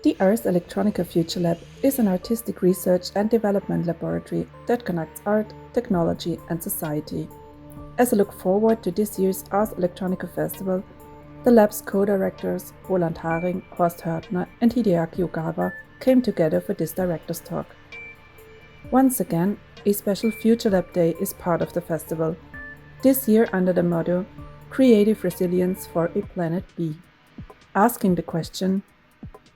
The Ars Electronica Futurelab is an artistic research and development laboratory that connects art, technology, and society. As I look forward to this year's Ars Electronica Festival, the lab's co-directors Roland Haring, Horst Hörtner, and Hideaki Ogawa came together for this director's talk. Once again, a special Futurelab Day is part of the festival, this year under the motto Creative Resilience for a Planet B, asking the question,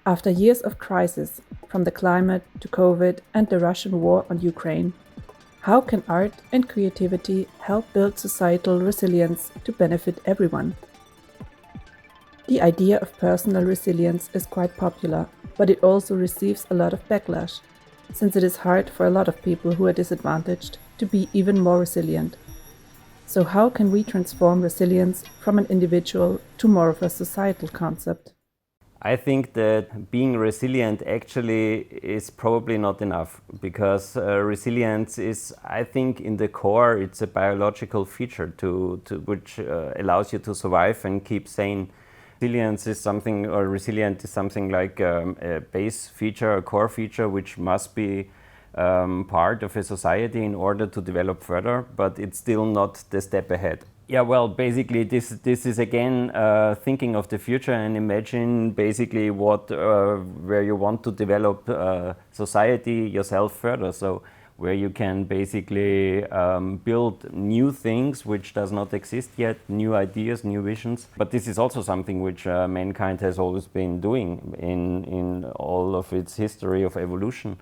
after years of crisis, from the climate to COVID and the Russian war on Ukraine, how can art and creativity help build societal resilience to benefit everyone? The idea of personal resilience is quite popular, but it also receives a lot of backlash, since it is hard for a lot of people who are disadvantaged to be even more resilient. So how can we transform resilience from an individual to more of a societal concept? I think that being resilient actually is probably not enough, because resilience is, I think, in the core, it's a biological feature which allows you to survive and keep sane. Resilience is something, or resilient is something like a base feature, a core feature, which must be part of a society in order to develop further, but it's still not the step ahead. Yeah, well, basically this is again thinking of the future and imagine basically where you want to develop society yourself further. So where you can basically build new things which does not exist yet, new ideas, new visions. But this is also something which mankind has always been doing in all of its history of evolution.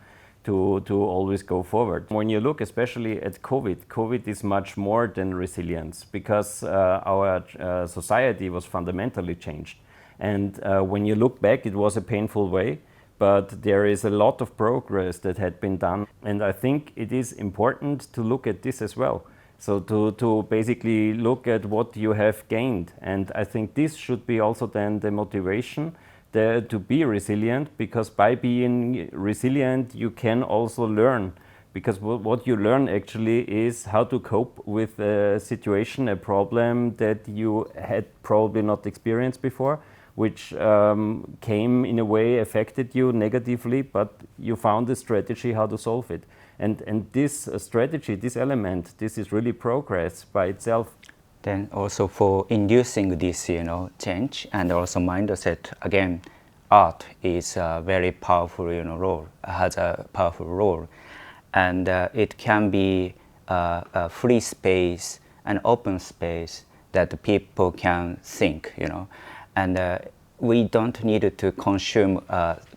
To always go forward. When you look especially at COVID is much more than resilience, because our society was fundamentally changed. And when you look back, it was a painful way, but there is a lot of progress that had been done. And I think it is important to look at this as well. So to basically look at what you have gained. And I think this should be also then the motivation to be resilient, because by being resilient you can also learn, because what you learn actually is how to cope with a situation, a problem that you had probably not experienced before, which came in a way, affected you negatively, but you found a strategy how to solve it. And this strategy, this element, this is really progress by itself. Then also for inducing this, change and also mindset, again, art is a very powerful, role, has a powerful role. And it can be a free space, an open space that people can think, And we don't need to consume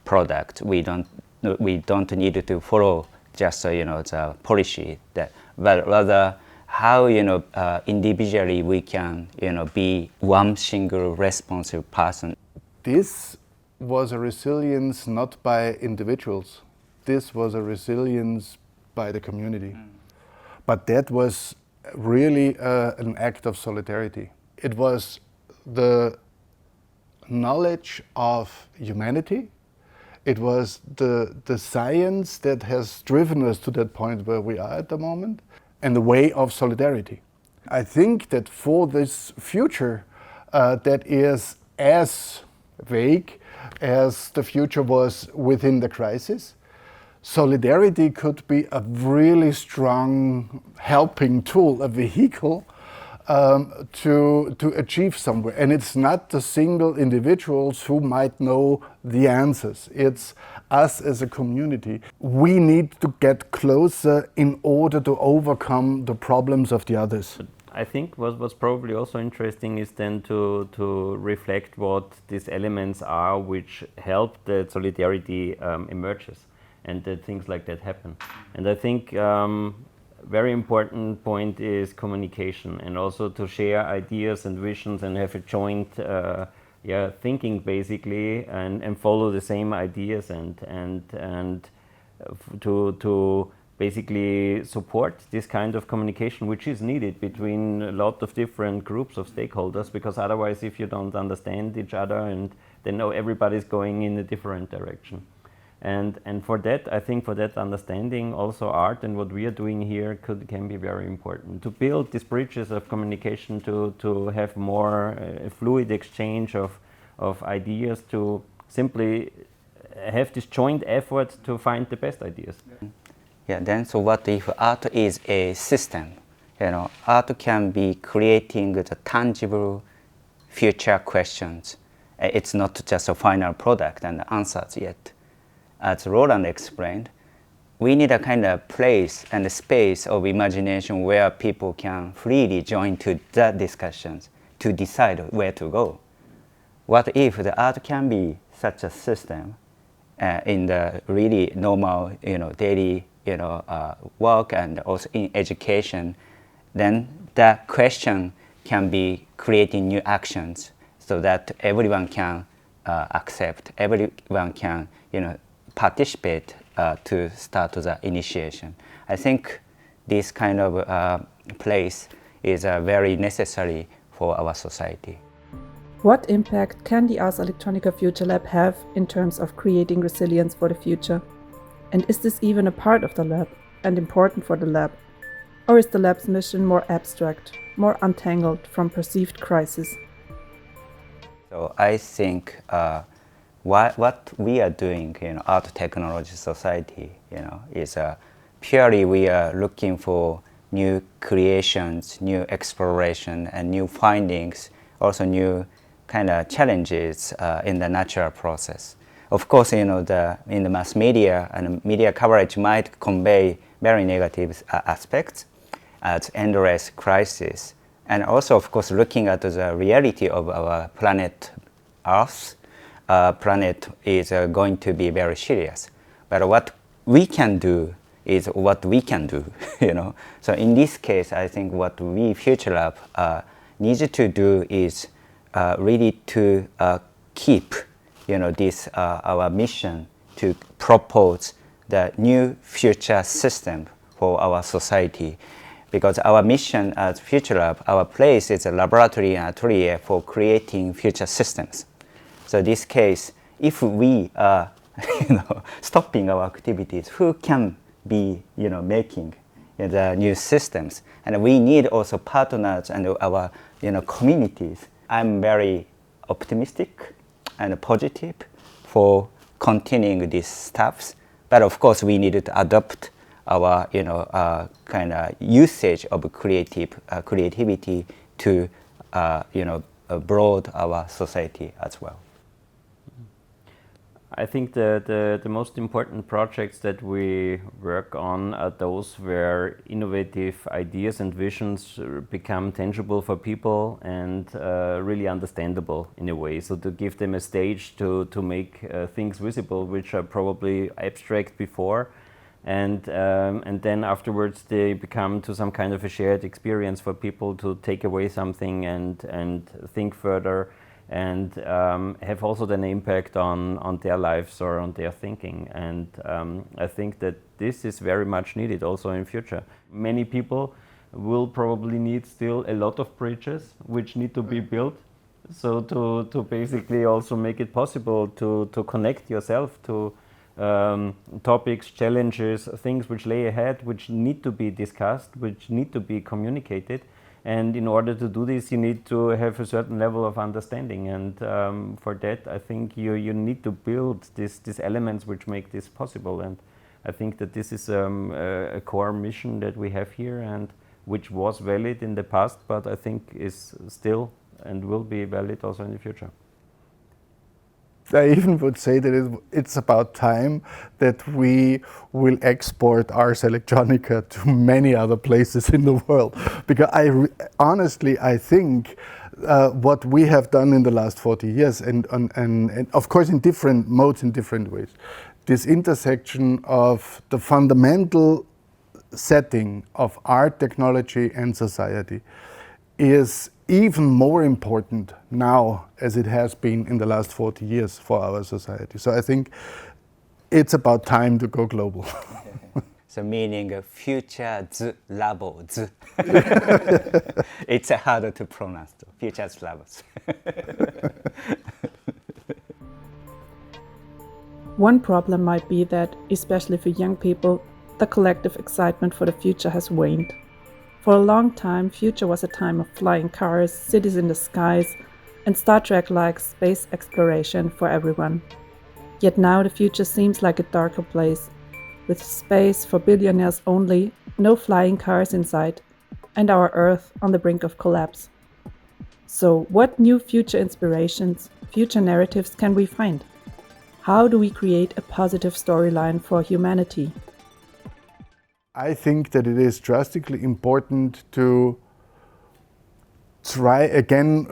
product. We don't need to follow just, the policy, but rather how individually we can be one single responsive person. This was a resilience not by individuals. This was a resilience by the community. But that was really an act of solidarity. It was the knowledge of humanity. It was the science that has driven us to that point where we are at the moment, and the way of solidarity. I think that for this future that is as vague as the future was within the crisis, solidarity could be a really strong helping tool, a vehicle to achieve somewhere. And it's not the single individuals who might know the answers. It's us as a community. We need to get closer in order to overcome the problems of the others. I think what's probably also interesting is then to reflect what these elements are which help that solidarity emerges and that things like that happen. And I think very important point is communication, and also to share ideas and visions and have a joint thinking basically, and follow the same ideas and to basically support this kind of communication, which is needed between a lot of different groups of stakeholders, because otherwise if you don't understand each other, and then everybody's going in a different direction. And for that, I think for that understanding, also art and what we are doing here can be very important. To build these bridges of communication, to have more fluid exchange of ideas, to simply have this joint effort to find the best ideas. Yeah, then so what if art is a system? You know, art can be creating the tangible future questions. It's not just a final product and answers yet. As Roland explained, we need a kind of place and a space of imagination where people can freely join to the discussions to decide where to go. What if the art can be such a system in the really normal, daily, work and also in education? Then that question can be creating new actions so that everyone can accept, everyone can, participate to start the initiation. I think this kind of place is very necessary for our society. What impact can the Ars Electronica Futurelab have in terms of creating resilience for the future? And is this even a part of the lab and important for the lab? Or is the lab's mission more abstract, more untangled from perceived crises? So I think what we are doing in Art Technology Society, is purely we are looking for new creations, new exploration, and new findings, also new kind of challenges in the natural process. Of course, in the mass media and media coverage might convey very negative aspects as endless crisis. And also, of course, looking at the reality of our planet Earth, planet is going to be very serious. But what we can do is what we can do, So in this case, I think what we Futurelab needs to do is really to keep, this our mission to propose the new future system for our society. Because our mission as Futurelab, our place is a laboratory and atelier for creating future systems. So in this case, if we are stopping our activities, who can be making the new systems? And we need also partners and our communities. I'm very optimistic and positive for continuing these steps, but of course we need to adopt our kind of usage of creativity to broad our society as well. I think the most important projects that we work on are those where innovative ideas and visions become tangible for people and really understandable in a way. So to give them a stage to make things visible, which are probably abstract before, and then afterwards they become to some kind of a shared experience for people to take away something and think further, and have also an impact on their lives or on their thinking. And I think that this is very much needed also in future. Many people will probably need still a lot of bridges which need to be built, so to basically also make it possible to connect yourself to topics, challenges, things which lay ahead, which need to be discussed, which need to be communicated. And in order to do this, you need to have a certain level of understanding. And for that, I think you need to build these elements which make this possible. And I think that this is a core mission that we have here, and which was valid in the past, but I think is still and will be valid also in the future. I even would say that it's about time that we will export Ars Electronica to many other places in the world. Because honestly, I think what we have done in the last 40 years, and of course in different modes, in different ways, this intersection of the fundamental setting of art, technology and society is even more important now as it has been in the last 40 years for our society. So I think it's about time to go global. So meaning future labs. It's harder to pronounce, future labs. One problem might be that, especially for young people, the collective excitement for the future has waned. For a long time, future was a time of flying cars, cities in the skies, and Star Trek-like space exploration for everyone. Yet now the future seems like a darker place, with space for billionaires only, no flying cars in sight, and our Earth on the brink of collapse. So, what new future inspirations, future narratives can we find? How do we create a positive storyline for humanity? I think that it is drastically important to try again,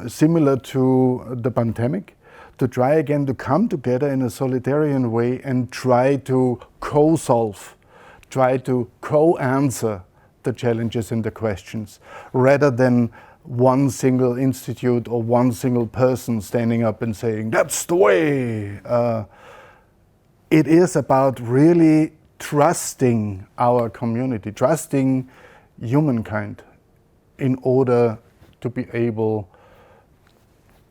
similar to the pandemic, to try again to come together in a solidarian way and try to co-solve, try to co-answer the challenges and the questions, rather than one single institute or one single person standing up and saying, that's the way. It is about really trusting our community, trusting humankind in order to be able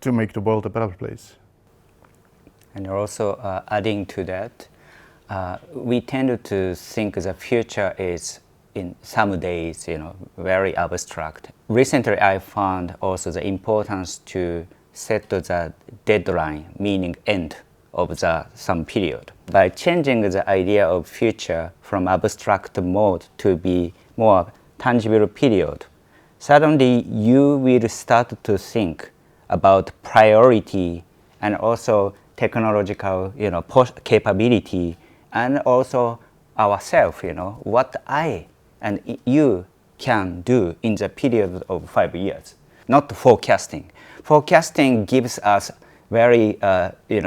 to make the world a better place. And also adding to that, we tend to think the future is in some days, very abstract. Recently, I found also the importance to set the deadline, meaning end of some period. By changing the idea of future from abstract mode to be more tangible period, suddenly you will start to think about priority and also technological capability, and also ourselves, what I and you can do in the period of 5 years. Not forecasting. Forecasting gives us very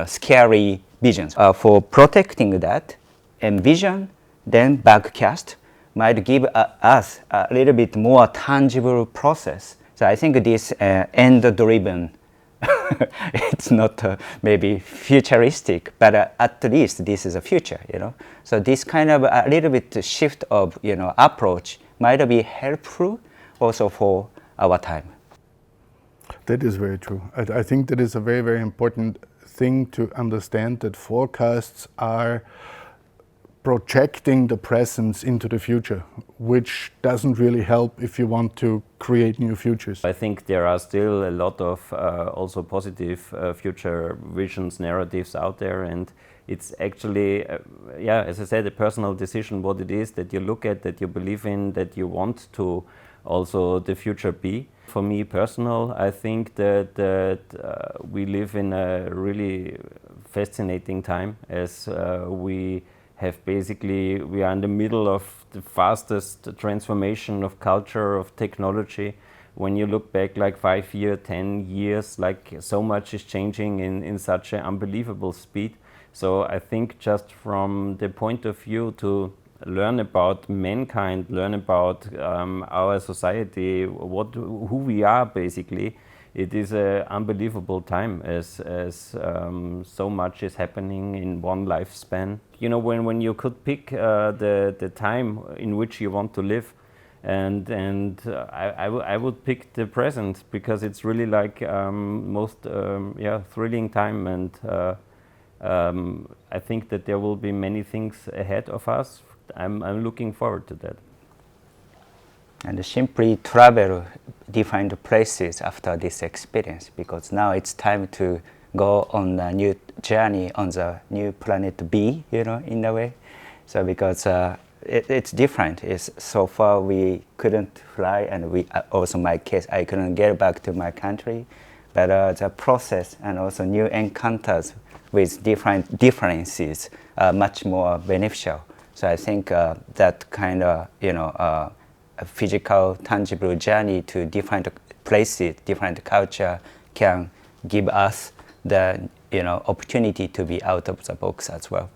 scary visions. For protecting that, envision, then backcast might give us a little bit more tangible process. So I think this end-driven, it's not maybe futuristic, but at least this is a future, So this kind of a little bit shift of, approach might be helpful also for our time. That is very true. I think that is a very, very important thing to understand, that forecasts are projecting the present into the future, which doesn't really help if you want to create new futures. I think there are still a lot of also positive future visions, narratives out there, and it's actually, as I said, a personal decision what it is that you look at, that you believe in, that you want to also the future be. For me personal, I think that we live in a really fascinating time, as we are in the middle of the fastest transformation of culture, of technology. When you look back like 5 years, 10 years, like so much is changing in such an unbelievable speed. So I think just from the point of view to learn about mankind, learn about our society, who we are basically, it is an unbelievable time as so much is happening in one lifespan. When you could pick the time in which you want to live, and I would pick the present, because it's really like most thrilling time, and I think that there will be many things ahead of us. I'm looking forward to that. And simply travel different places after this experience, because now it's time to go on a new journey on the new planet B, in a way. So because it's different. So far we couldn't fly, and also my case, I couldn't get back to my country. But the process and also new encounters with different differences are much more beneficial. So I think that kind of, a physical, tangible journey to different places, different culture, can give us the opportunity to be out of the box as well.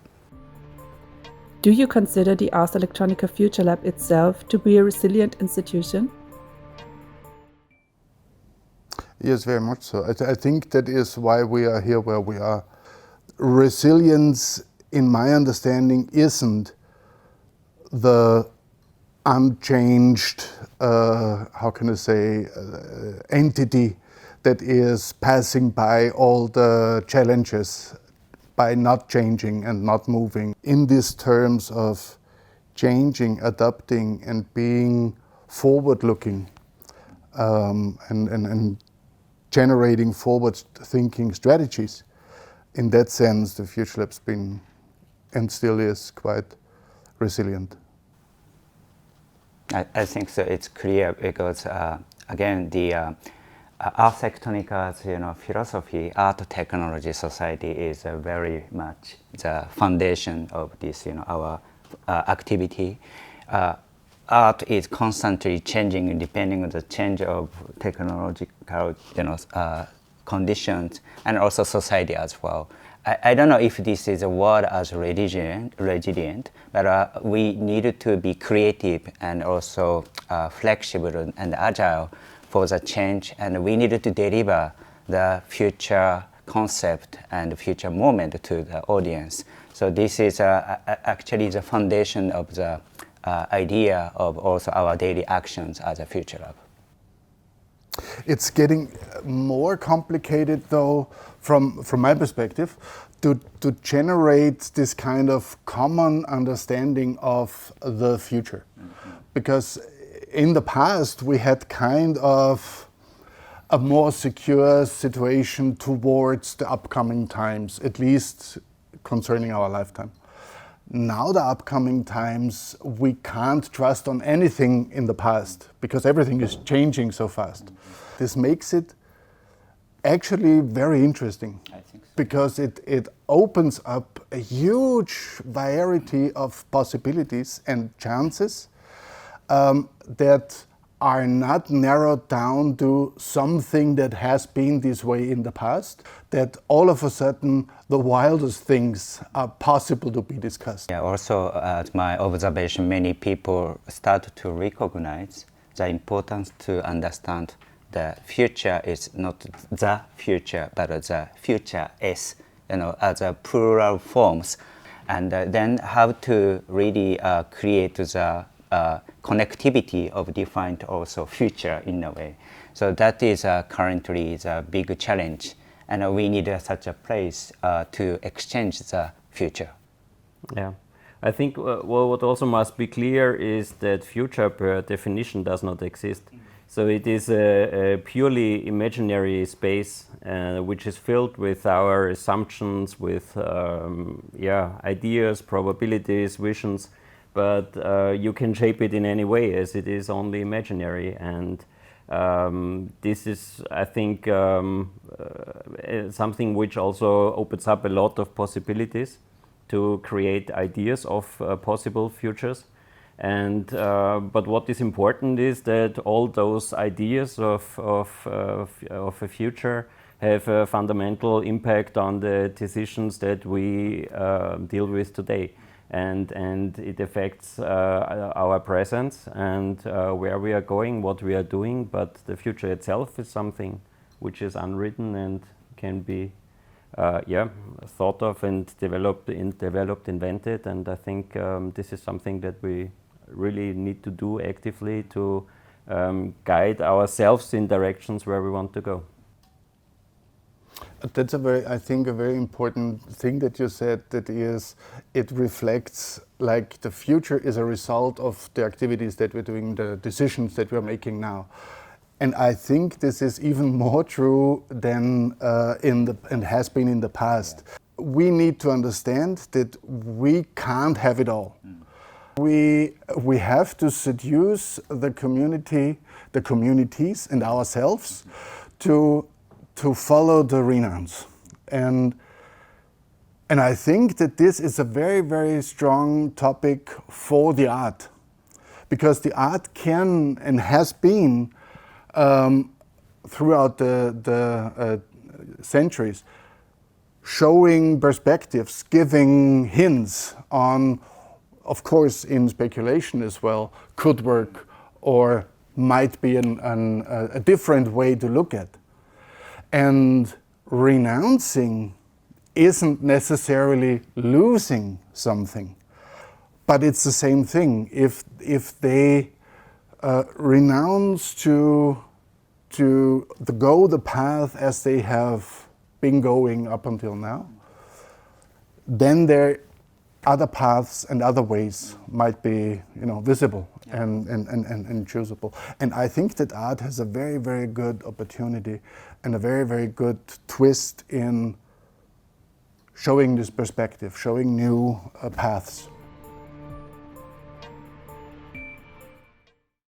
Do you consider the Ars Electronica Futurelab itself to be a resilient institution? Yes, very much so. I think that is why we are here where we are. Resilience, in my understanding, isn't the unchanged, entity that is passing by all the challenges by not changing and not moving. In these terms of changing, adapting, and being forward-looking, and generating forward-thinking strategies, in that sense, the Futurelab's been and still is quite resilient. I think so. It's clear because again, the Ars Electronica's philosophy, art technology society is very much the foundation of this our activity. Art is constantly changing depending on the change of technological conditions and also society as well. I don't know if this is a word as resilient, but we needed to be creative and also flexible and agile for the change, and we needed to deliver the future concept and the future moment to the audience. So this is actually the foundation of the idea of also our daily actions as a Futurelab. It's getting more complicated, though, from my perspective, to generate this kind of common understanding of the future. Mm-hmm. Because in the past, we had kind of a more secure situation towards the upcoming times, at least concerning our lifetime. Now the upcoming times, we can't trust on anything in the past because everything is changing so fast. This makes it actually very interesting. I think so. Because it opens up a huge variety of possibilities and chances that are not narrowed down to something that has been this way in the past, that all of a sudden the wildest things are possible to be discussed. Yeah, also at my observation, many people start to recognize the importance to understand the future is not the future, but the future is, as a plural forms, and then how to really create the connectivity of defined also future in a way. So that is currently the big challenge, and we need such a place to exchange the future. Yeah, I think what also must be clear is that future per definition does not exist. So it is a purely imaginary space which is filled with our assumptions, with ideas, probabilities, visions, but you can shape it in any way as it is only imaginary. And this is, I think, something which also opens up a lot of possibilities to create ideas of possible futures. And but what is important is that all those ideas of a future have a fundamental impact on the decisions that we deal with today, and it affects our presence and where we are going, what we are doing. But the future itself is something which is unwritten and can be thought of and developed, invented. And I think this is something that we really need to do actively to guide ourselves in directions where we want to go. That's I think a very important thing that you said, that is, it reflects like the future is a result of the activities that we're doing, the decisions that we're making now. And I think this is even more true than and has been in the past. We need to understand that we can't have it all. We have to seduce the community, the communities and ourselves to follow the renounce. And I think that this is a very, very strong topic for the art, because the art can and has been throughout the centuries showing perspectives, giving hints on, of course, in speculation as well, could work or might be a different way to look at. And renouncing isn't necessarily losing something, but it's the same thing. If they renounce to go the path as they have been going up until now, then there other paths and other ways might be, visible and choosable. And I think that art has a very, very good opportunity and a very, very good twist in showing this perspective, showing new paths.